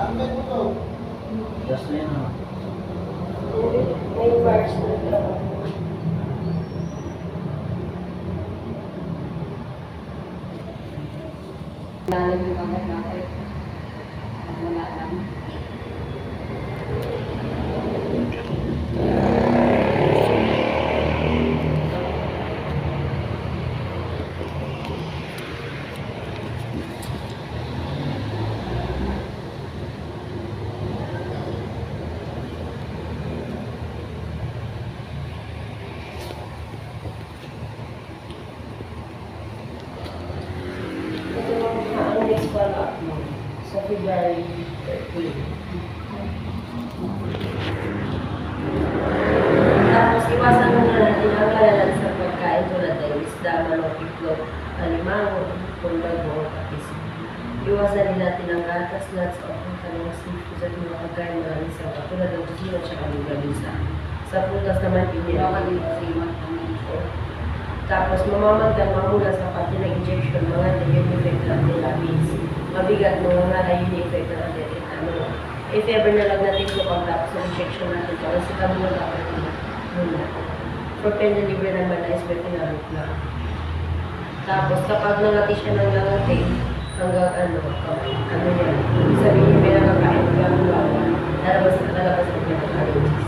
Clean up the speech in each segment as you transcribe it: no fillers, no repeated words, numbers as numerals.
Just na yun, ah. May bars na ito. Lalag yung agad natin. Wala lang. Ito ang next follow-up mo sa February 13. Tapos iwasan mo na natin ang kalalan sa pagkain tulad ng isda, manok, itlog, alimango, pulbago, kapis. Iwasan din natin ang gatas, nuts, o kung kanong seafood at mga pagkain maraming sa tulad ng kusino at saka lugalisa. Sa prutas naman, Bawal pinili. din kasi yung Tapos mamamagdan mamula sa pati ng injection, mga effect ng therapist. Mabigat mo nga na yung effect ng ano. If ever na lang natin ito pag-tapos sa injection natin, kasi kami mo dapat muna. For pain reliever naman na is betinarot na. Tapos kapag nangati siya ng langati, hanggang ano yan, sabihin may nakakain ng gano'n, lalabas ang pinaka-allergies.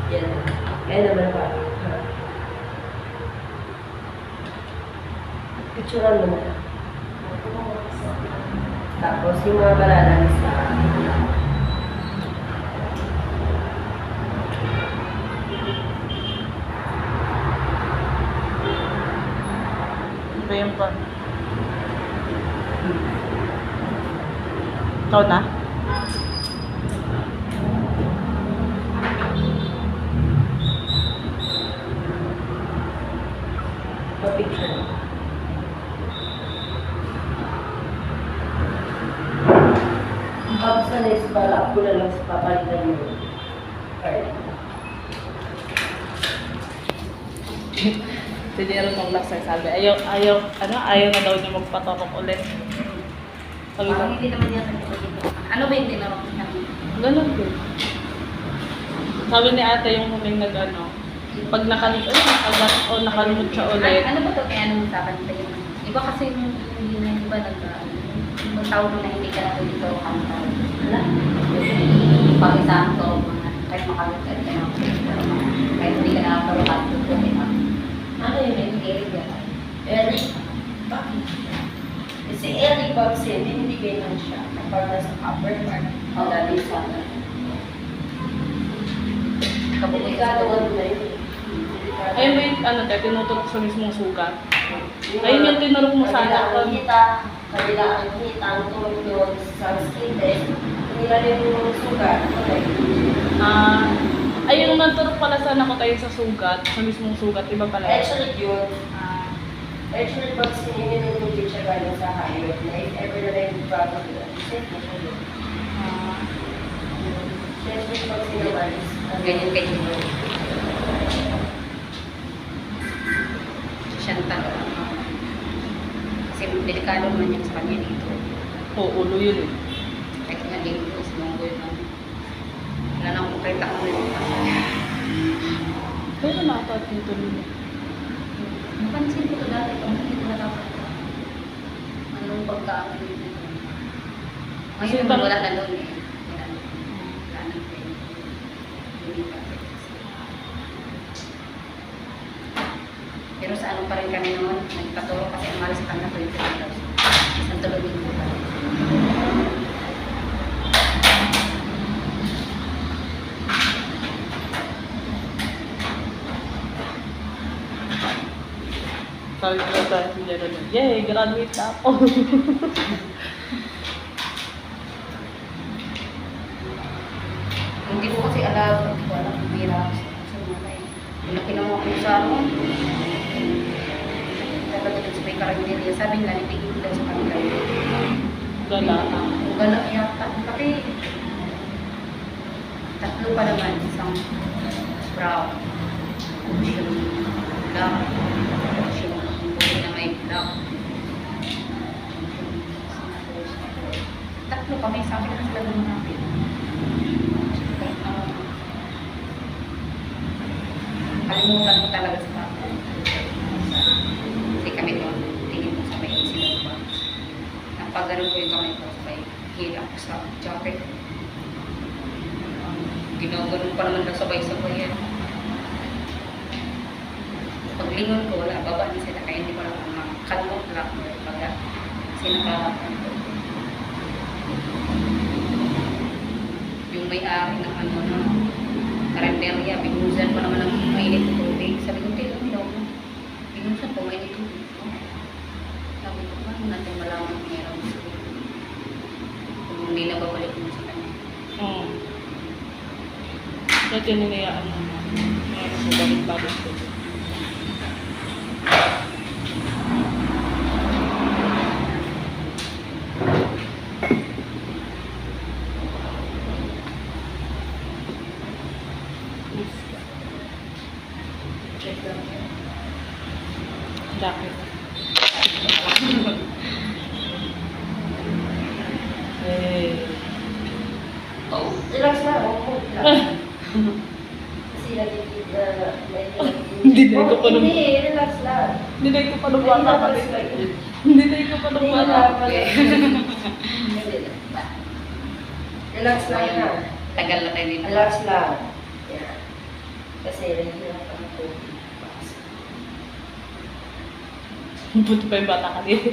Yan. Kaya naman pa. Picturean mo na. Tapos yung mga balalan sa Ito yung pa. Ikaw na? pa-picture. Tapos na is para ako na lang sa papalitan mo. Card. Tinira nung last time sabi, ayaw na daw niya magpatorok ulit. Sabi ko, Parang hindi naman yan. Ano ba yung tinarok niya? ganun din. Sabi ni ate yung huling pag nakalimot siya ulit. Ano ba ito? Kaya anong usapan tayo? Iba kasi yung hindi na iba yung tawag mo na hindi ka na dito ang tawag. Wala. Pag-isang to, kahit makalukat ka na. Kahit hindi ka nakakarukat, tutukin mo. Ano yun? May Eric yan. Eric? Bakit? Kasi Eric vaccine, binibigay lang siya kapag nasa upper part. Ang dali sa Kabukay Delikado na yun. Ayun ba yung tinutok sa mismong sugat? Ayun yung tinurok mo sana. Kabila ang hita, kabila ang hita, ang tumulog sa skin test. Nila yung sugat. Ayun nanturok pala sana ko tayo sa sugat, sa mismong sugat, iba pala. Actually yun, actually vaccine, yun yung tubig siya galing sa hayop na if ever na lang yung bago nila, safe na siya yun. Actually vaccine naman is ganyan. Siya talaga. Kasi delikado naman yan sa kanya dito. Oo, ulo yun eh. Kahit nga dito, sa monggo yun. Wala nang makita ko yun. Pero nakapag dito nila. Napansin ko ito dati, kung hindi ko na dapat anong pagkaano dito. Ngayon, Kasi wala na doon eh. Wala na pwede. Hindi pa pwede. Pero sa ano pa rin kami noon, nagpaturo kasi ang malas sa kanila ko yung pinagaw. Isang tulog din po kami. Sabi ko sa si Jeremy, yay, graduate na ako. Hindi ko kasi alam, hindi ko alam kung bira sa mga eh. Laki naman ako sa ano. Nagkatulad sa may karanderya, sabi nila, nipigil daw sa kanila. Gala. Gala yata. Pati, tatlo pa naman, isang brown. Ocean black. Ocean, na may black. Tatlo kami, sa akin na sila lumapit. Kalimutan ko talaga sa tatlo. Kasi kami doon, tingin ko sa may insulin ba. Napagano'n ko yung kamay ko sa may hila ko sa jacket. Ginaganon pa naman na sabay-sabay yan. Paglingon ko, wala, baba na sila, kaya hindi ko lang makalmot lang. Kasi nakakapan ko. Yung may-ari ng ano na, karenderya, binusan pa naman ng mainit na tubig. Sabi ko, tila mo daw. Binusan po, mainit tubig. Sabi ko, paano natin malaman kung meron gusto. Kung hindi na babalik mo sa kanya. Oo. Dati ninayaan mo na. Ngayon ko balik-balik ko. Check lang. Jacket. Eh. Oh, relax lang. Oh, relax. Kasi nagigit na Hindi na ito pa nung... Hindi, relax lang. Hindi na ito pa nung bata Relax kami. lang. Hindi na ito pa nung bata. Relax lang ha. Tagal na tayo dito. Relax lang. Yan. Kasi nahihirapan ako. Buti pa yung bata kanina.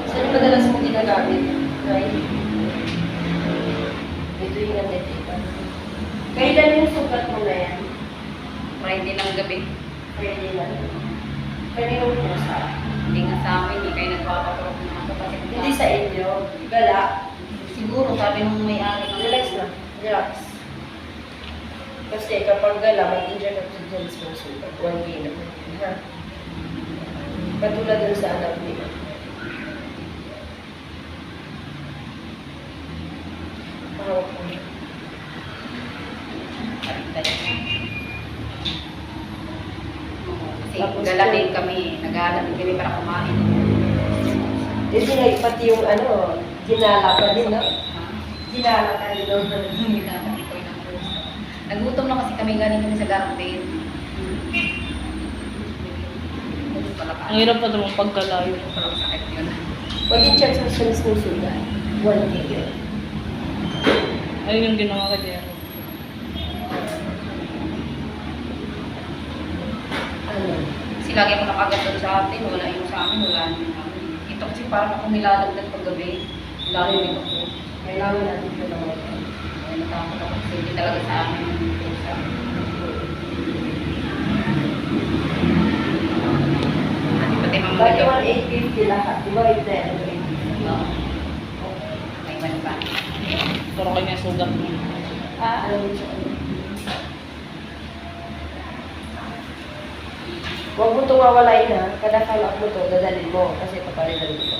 Saan yung madalas mo ginagamit? Right? Ito yung nanditipan. Kailan yung sukat mo na yan? Friday ng gabi. Pwede lang. Pwede yung pusa. Hindi nga sa amin, hindi kayo nagpapaturok ng mga kapatid. Hindi sa inyo. Gala. Siguro, sabi nung may-ari ng Relax lang. Relax. Kasi kapag gala, mag-inject ka sa Jones ng sukat. 1 day naman. Ha? Katulad dun sa anak nila. Pahawak ko. Kasi Tapos gala po- din kami, nag-aalala din kami para kumain. Hindi na pati yung ano, ginala pa din, no? Ginala ka din, no? Nagutom na kasi kami galing kami sa garden. Pala ka. Ang hirap pa naman pagkalayo. Parang sakit yun. Mag-inject sa Jones ng sugat. 1 day yun. Ayun yung ginawa ka dyan. Ano? Kasi lagi ako nakagat doon sa atin, wala yung sa amin, wala yung amin. Ito kasi parang ako nilalagdag paggabi. Lalo din ako. Kailangan natin ito naman. Ay, natakot ako kasi hindi talaga sa amin yung pusa. Pati mga Bali mga 1,850 lahat. Di ba yung 10? may man pa. Pero kanya sugat mo. Ano mo siya? Huwag mo itong wawalain ha. Kada follow-up mo ito, dadalhin mo. Kasi papalitan mo ito.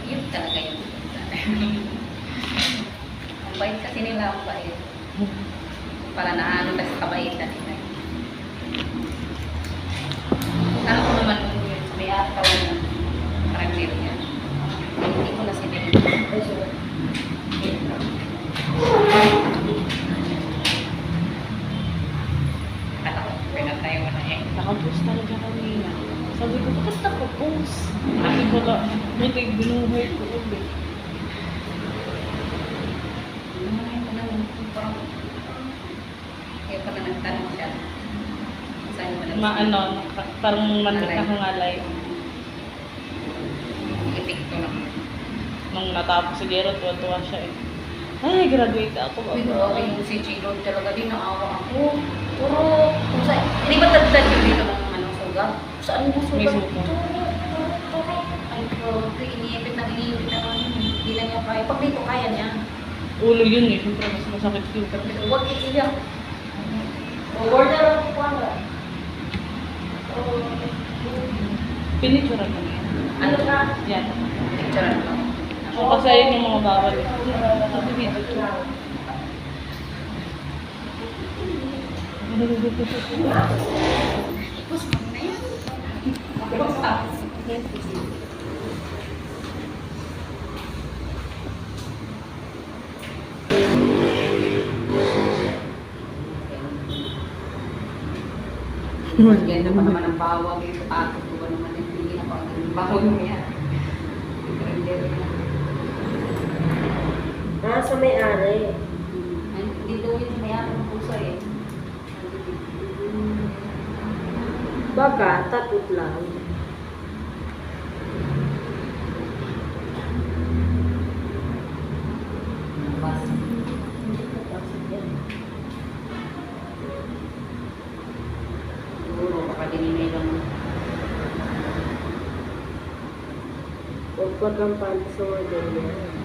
Yun talaga yun. Ang bait kasi nila, ang bait. Para naano kasi kabaitan nila. Alam ko naman kung yun, may ataw na parang meron yan. Hindi ko na sinilin. Ay, so, Katakot, pinatayo ko na eh. Nakapost talaga kanina. Sabi ko, bakit nakapost? Sabi ko na, buti binuhay ko ulit. Kaya pag nagtanong siya, saan mo Maano, parang nakakangalay. Epekto lang. Nung natapos siguro, tuwa-tuwa siya eh. Ay, graduate ako. Uy, grabe yung si Chilo talaga din, naawa ako. Puro, kung saan, hindi ba tagtad yung dito ng ano, sugat? Saan mo sugat? May sugat. Turo. Ay, grabe, iniipit na naman yun. Hindi na niya kaya. Pag dito, kaya niya. Ulo yun eh, siyempre mas masakit yun. Huwag iiyak. order ako pa nga. Pinicture ko niya. Ano ka? Yan. Picture ko. O kasi ayun yung mga bawal. Video ko. Tapos mo na yan. Tapos ka. Ganda pa naman ang bawang yung ato ko ba naman hindi na pa ang bawang mo yan. Sa may-ari. Hindi daw yun mayroon ng puso eh. Baka, takot lang. Bas. Hindi ko pasok yan. Siguro baka dininay lang. Huwag kang panto sa mga ganyan.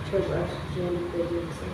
Check us, Jen, pwede sa